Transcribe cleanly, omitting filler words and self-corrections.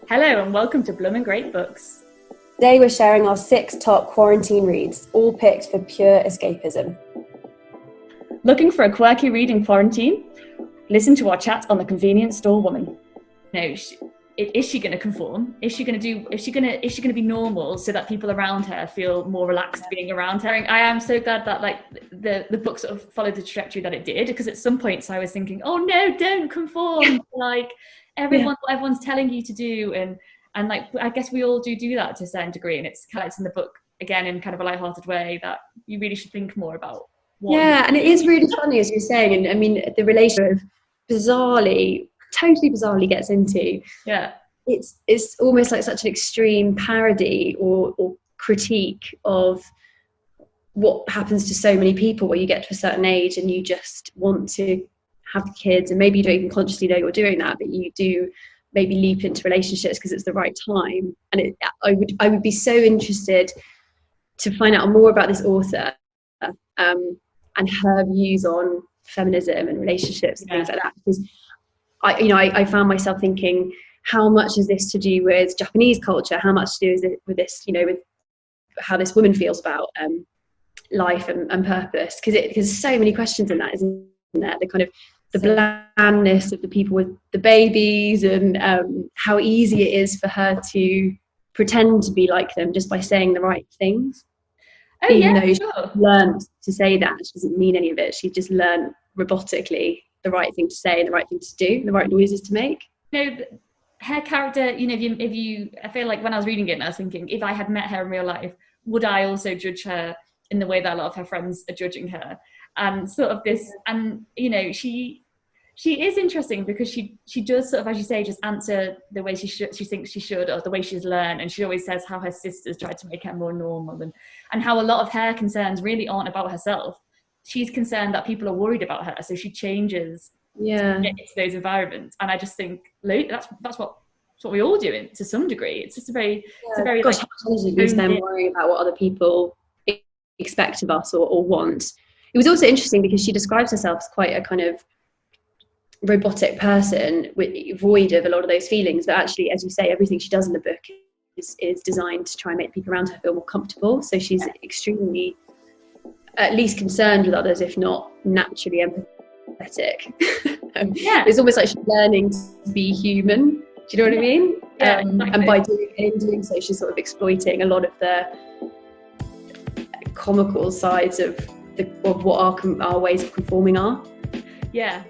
Hello and welcome to Bloomin' Great Books. Today we're sharing our 6 top quarantine reads, all picked for pure escapism. Looking for a quirky read in quarantine? Listen to our chat on The Convenience Store Woman. No, is she going to conform? Is she going to be normal so that people around her feel more relaxed being around her? I am so glad that the book sort of followed the trajectory that it did, because at some points I was thinking, oh no, don't conform. Everyone's telling you to do, and I guess we all do that to a certain degree, and it's in the book again in kind of a lighthearted way that you really should think more about. And it is really funny, as you're saying, and I mean the relationship totally bizarrely gets into. Yeah, it's almost like such an extreme parody or critique of what happens to so many people, where you get to a certain age and you just want to have kids, and maybe you don't even consciously know you're doing that, but you do maybe leap into relationships because it's the right time. And I would be so interested to find out more about this author and her views on feminism and relationships and things like that, because I found myself thinking, how much is this to do with Japanese culture? How much to do is it with this, with how this woman feels about life and purpose? Because there's so many questions in that, isn't there? The kind of the blandness of the people with the babies, and how easy it is for her to pretend to be like them just by saying the right things. Even though she learned to say that, she doesn't mean any of it. She just learned robotically the right thing to say and the right thing to do, the right noises to make. Her character, if you, I feel like when I was reading it, and I was thinking, if I had met her in real life, would I also judge her in the way that a lot of her friends are judging her? And sort of this, and she is interesting because she does sort of, as you say, just answer the way she thinks she should, or the way she's learned. And she always says how her sisters tried to make her more normal, and how a lot of her concerns really aren't about herself. She's concerned that people are worried about her, so she changes to get into those environments. And I just think that's what we all do to some degree. It's just a very how intelligent we spend worrying about what other people expect of us or want. It was also interesting because she describes herself as quite a kind of robotic person, void of a lot of those feelings, but actually, as you say, everything she does in the book is designed to try and make people around her feel more comfortable. So she's extremely, at least, concerned with others, if not naturally empathetic. It's almost like she's learning to be human. Do you know what I mean? Exactly. And by doing so, she's sort of exploiting a lot of the comical sides of what our ways of conforming are. Yeah,